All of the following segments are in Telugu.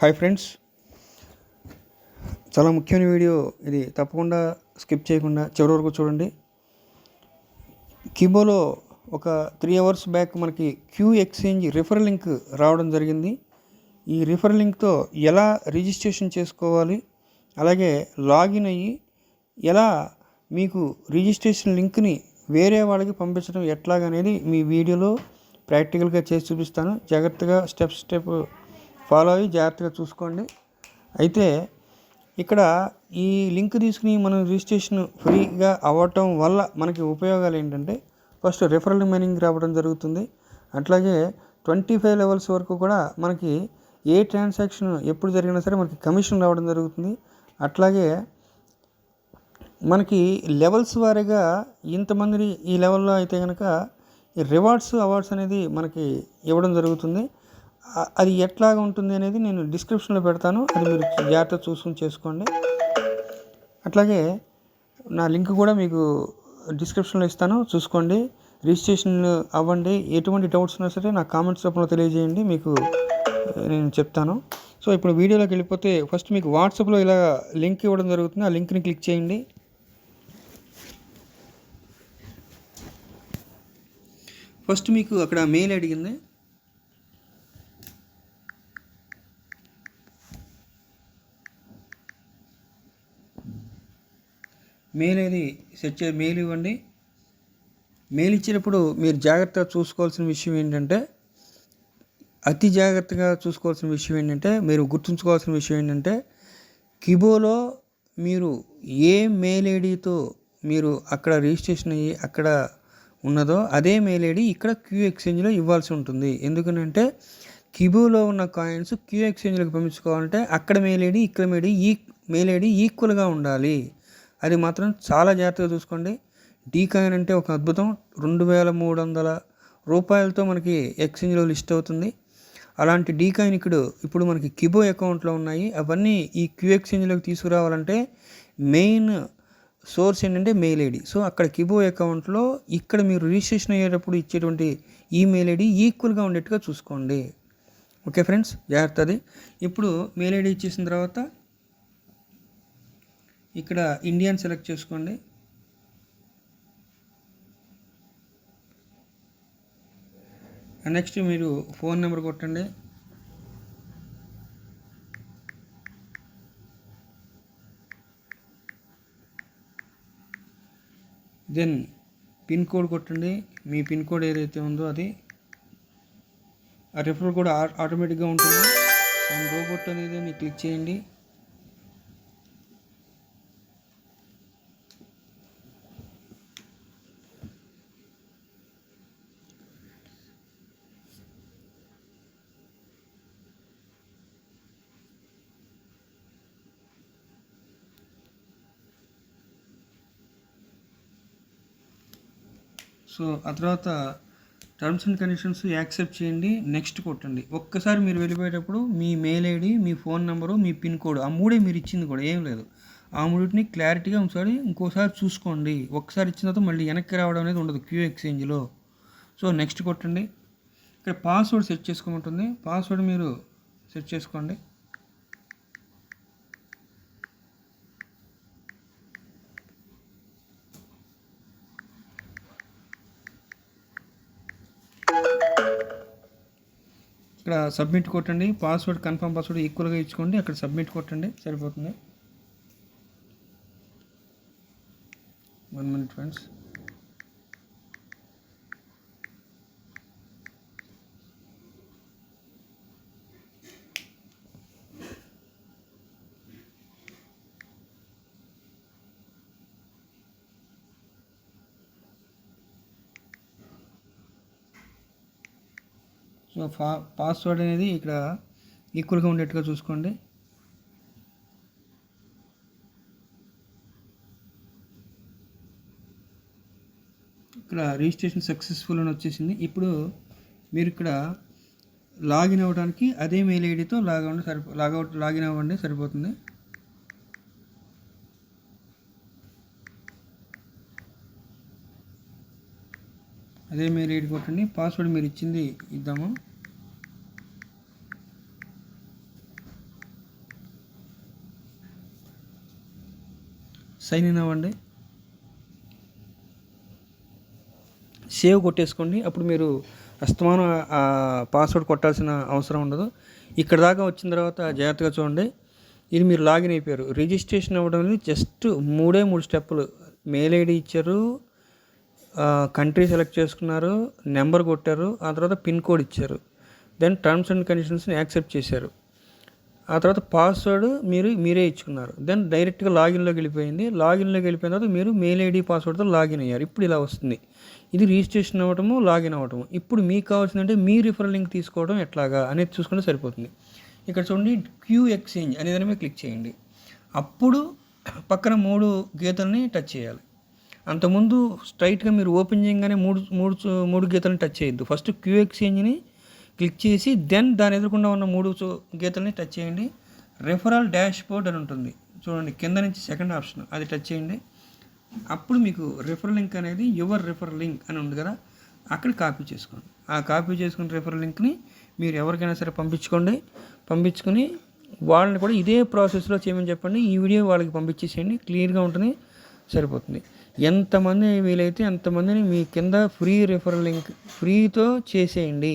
హాయ్ ఫ్రెండ్స్, చాలా ముఖ్యమైన వీడియో ఇది. తప్పకుండా స్కిప్ చేయకుండా చివరి వరకు చూడండి. కిబోలో ఒక 3 అవర్స్ బ్యాక్ మనకి క్యూ ఎక్స్చేంజ్ రిఫరల్ లింక్ రావడం జరిగింది. ఈ రిఫరల్ లింక్తో ఎలా రిజిస్ట్రేషన్ చేసుకోవాలి, అలాగే లాగిన్ అయ్యి ఎలా మీకు రిజిస్ట్రేషన్ లింక్ని వేరే వాళ్ళకి పంపించడం ఎట్లాగనేది మీ వీడియోలో ప్రాక్టికల్గా చేసి చూపిస్తాను. జాగ్రత్తగా స్టెప్ ఫాలో అయ్యి జాగ్రత్తగా చూసుకోండి. అయితే ఇక్కడ ఈ లింక్ తీసుకుని మనం రిజిస్ట్రేషన్ ఫ్రీగా అవ్వటం వల్ల మనకి ఉపయోగాలు ఏంటంటే, ఫస్ట్ రిఫరల్ మైనింగ్ రావడం జరుగుతుంది. అట్లాగే 25 లెవెల్స్ వరకు కూడా మనకి ఏ ట్రాన్సాక్షన్ ఎప్పుడు జరిగినా సరే మనకి కమిషన్ రావడం జరుగుతుంది. అట్లాగే మనకి లెవెల్స్ వారీగా ఇంతమంది ఈ లెవెల్లో అయితే కనుక ఈ రివార్డ్స్ అవార్డ్స్ అనేది మనకి ఇవ్వడం జరుగుతుంది. అది ఎట్లాగా ఉంటుంది అనేది నేను డిస్క్రిప్షన్లో పెడతాను. అది మీరు జాగ్రత్త చూసుకుని చేసుకోండి. అట్లాగే నా లింక్ కూడా మీకు డిస్క్రిప్షన్లో ఇస్తాను, చూసుకోండి. రిజిస్ట్రేషన్ అవ్వండి. ఎటువంటి డౌట్స్ ఉన్నా సరే నా కామెంట్స్ రూపంలో తెలియజేయండి, మీకు నేను చెప్తాను. సో ఇప్పుడు వీడియోలోకి వెళ్ళిపోతే, ఫస్ట్ మీకు వాట్సాప్లో ఇలా లింక్ ఇవ్వడం జరుగుతుంది. ఆ లింక్ని క్లిక్ చేయండి. ఫస్ట్ మీకు అక్కడ మెయిల్ అడిగింది. మెయిల్ అనేది మెయిల్ ఇవ్వండి. మెయిల్ ఇచ్చినప్పుడు మీరు జాగ్రత్తగా చూసుకోవాల్సిన విషయం ఏంటంటే, అతి జాగ్రత్తగా చూసుకోవాల్సిన విషయం ఏంటంటే, మీరు గుర్తుంచుకోవాల్సిన విషయం ఏంటంటే, కిబోలో మీరు ఏ మెయిల్ ఐడితో మీరు అక్కడ రిజిస్ట్రేషన్ అయ్యి అక్కడ ఉన్నదో అదే మెయిల్ ఐడి ఇక్కడ క్యూ ఎక్స్చేంజ్లో ఇవ్వాల్సి ఉంటుంది. ఎందుకంటే కిబోలో ఉన్న కాయిన్స్ క్యూ ఎక్స్చేంజ్లోకి పంపించుకోవాలంటే అక్కడ మెయిల్ ఐడి ఇక్కడ మెయిల్ ఐడి ఈక్వల్గా ఉండాలి. అది మాత్రం చాలా జాగ్రత్తగా చూసుకోండి. డీ కాయిన్ అంటే ఒక అద్భుతం. 2300 రూపాయలతో మనకి ఎక్స్చేంజ్లో లిస్ట్ అవుతుంది. అలాంటి డీ కాయిన్ ఇప్పుడు మనకి కిబో అకౌంట్లో ఉన్నాయి. అవన్నీ ఈ క్యూ ఎక్స్చేంజ్లోకి తీసుకురావాలంటే మెయిన్ సోర్స్ ఏంటంటే మెయిల్ ఐడి. సో అక్కడ కిబో అకౌంట్లో ఇక్కడ మీరు రిజిస్ట్రేషన్ అయ్యేటప్పుడు ఇచ్చేటువంటి ఈ మెయిల్ ఐడి ఈక్వల్గా ఉండేట్టుగా చూసుకోండి. ఓకే ఫ్రెండ్స్, జాగ్రత్త. అది ఇప్పుడు మెయిల్ ఐడి ఇచ్చేసిన తర్వాత ఇక్కడ ఇండియన్ సెలెక్ట్ చేసుకోండి. నెక్స్ట్ మీరు ఫోన్ నెంబర్ కొట్టండి. దెన్ పిన్ కోడ్ కొట్టండి. మీ పిన్ కోడ్ ఏదైతే ఉందో అది. ఆ రిఫరల్ కూడా ఆటోమేటిక్గా ఉంటుంది. రోబోట్ అనేది మీరు క్లిక్ చేయండి. సో ఆ తర్వాత టర్మ్స్ అండ్ కండిషన్స్ యాక్సెప్ట్ చేయండి, నెక్స్ట్ కొట్టండి. ఒక్కసారి మీరు వెళ్ళిపోయేటప్పుడు మీ మెయిల్ ఐడి, మీ ఫోన్ నెంబరు, మీ పిన్ కోడ్, ఆ మూడే మీరు ఇచ్చింది కూడా ఏం లేదు. ఆ మూడింటిని క్లారిటీగా ఇంకోసారి చూసుకోండి. ఒక్కసారి ఇచ్చిన తర్వాత మళ్ళీ వెనక్కి రావడం అనేది ఉండదు క్యూ ఎక్స్చేంజ్లో. సో నెక్స్ట్ కొట్టండి. ఇక్కడ పాస్వర్డ్ సెట్ చేసుకోమంటుంది. పాస్వర్డ్ మీరు సెట్ చేసుకోండి. ఇక్కడ సబ్మిట్ కొట్టండి. పాస్వర్డ్ కన్ఫర్మ్ పాస్వర్డ్ ఈక్వల్గా ఇచ్చుకోండి. అక్కడ సబ్మిట్ కొట్టండి, సరిపోతుంది. 1 minute ఫ్రెండ్స్. సో పాస్వర్డ్ అనేది ఇక్కడ ఈక్వల్గా ఉండేట్టుగా చూసుకోండి. ఇక్కడ రిజిస్ట్రేషన్ సక్సెస్ఫుల్ అని వచ్చేసింది. ఇప్పుడు మీరు ఇక్కడ లాగిన్ అవ్వడానికి అదే మెయిల్ ఐడితో లాగిన్ అవ్వండి, సరిపోతుంది. అదే మెయిల్ ఐడి కొట్టండి. పాస్వర్డ్ మీరు ఇచ్చింది ఇద్దాము. సైన్ ఇన్ అవ్వండి, సేవ్ కొట్టేసుకోండి. అప్పుడు మీరు అస్తమానం ఆ పాస్వర్డ్ కొట్టాల్సిన అవసరం ఉండదు. ఇక్కడ దాకా వచ్చిన తర్వాత జాగ్రత్తగా చూడండి. ఇది మీరు లాగిన్ అయిపోయారు. రిజిస్ట్రేషన్ అవ్వడం అనేది జస్ట్ 3 స్టెప్పులు. మెయిల్ ఐడి ఇచ్చారు, కంట్రీ సెలెక్ట్ చేసుకున్నారు, నెంబర్ కొట్టారు, ఆ తర్వాత పిన్ కోడ్ ఇచ్చారు, దెన్ టర్మ్స్ అండ్ కండిషన్స్ని యాక్సెప్ట్ చేశారు, ఆ తర్వాత పాస్వర్డ్ మీరే ఇచ్చుకున్నారు, దెన్ డైరెక్ట్గా లాగిన్లోకి వెళ్ళిపోయింది. లాగిన్లోకి వెళ్ళిపోయిన తర్వాత మీరు మెయిల్ ఐడి పాస్వర్డ్తో లాగిన్ అయ్యారు. ఇప్పుడు ఇలా వస్తుంది. ఇది రిజిస్ట్రేషన్ అవ్వటము, లాగిన్ అవ్వటము. ఇప్పుడు మీకు కావాల్సిందంటే మీ రిఫరల్ లింక్ తీసుకోవడం ఎట్లాగా అనేది చూసుకుంటే సరిపోతుంది. ఇక్కడ చూడండి, క్యూ ఎక్స్చేంజ్ అనే దాని మీద క్లిక్ చేయండి. అప్పుడు పక్కన 3 గీతల్ని టచ్ చేయాలి. అంతకుముందు స్ట్రైట్గా మీరు ఓపెన్ చేయగానే మూడు గీతలను టచ్ చేయొద్దు. ఫస్ట్ క్యూ ఎక్స్చేంజ్ని క్లిక్ చేసి దెన్ దాని ఎదురకుండా ఉన్న 3 గీతల్ని టచ్ చేయండి. రెఫరల్ డాష్ బోర్డ్ అని ఉంటుంది చూడండి, కింద నుంచి సెకండ్ ఆప్షన్, అది టచ్ చేయండి. అప్పుడు మీకు రిఫరల్ లింక్ అనేది యువర్ రిఫరల్ లింక్ అని ఉంది కదా, అక్కడ కాపీ చేసుకోండి. ఆ కాపీ చేసుకున్న రిఫరల్ లింక్ని మీరు ఎవరికైనా సరే పంపించుకొని వాళ్ళని కూడా ఇదే ప్రాసెస్లో చేయమని చెప్పండి. ఈ వీడియో వాళ్ళకి పంపించేసేయండి, క్లియర్గా ఉంటుంది, సరిపోతుంది. ఎంతమంది వీలైతే అంతమందిని మీ కింద ఫ్రీ రిఫరల్ లింక్ ఫ్రీతో చేసేయండి.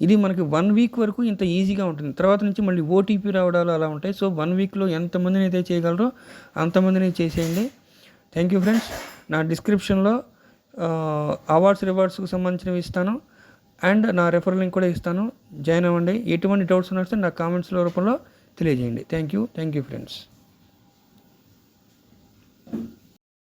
ఇది మనకి 1 వీక్ వరకు ఇంత ఈజీగా ఉంటుంది. తర్వాత నుంచి మళ్ళీ ఓటీపీ రావడాలు అలా ఉంటాయి. సో 1 వీక్లో ఎంతమందిని అయితే చేయగలరో అంతమందిని చేసేయండి. Thank you friends. నా డిస్క్రిప్షన్లో అవార్డ్స్ రివార్డ్స్కి సంబంధించినవి ఇస్తాను, అండ్ నా రెఫరల్ లింక్ కూడా ఇస్తాను, జాయిన్ అవ్వండి. ఎటువంటి డౌట్స్ ఉన్నా నా కామెంట్స్లో రూపంలో తెలియజేయండి. Thank you friends.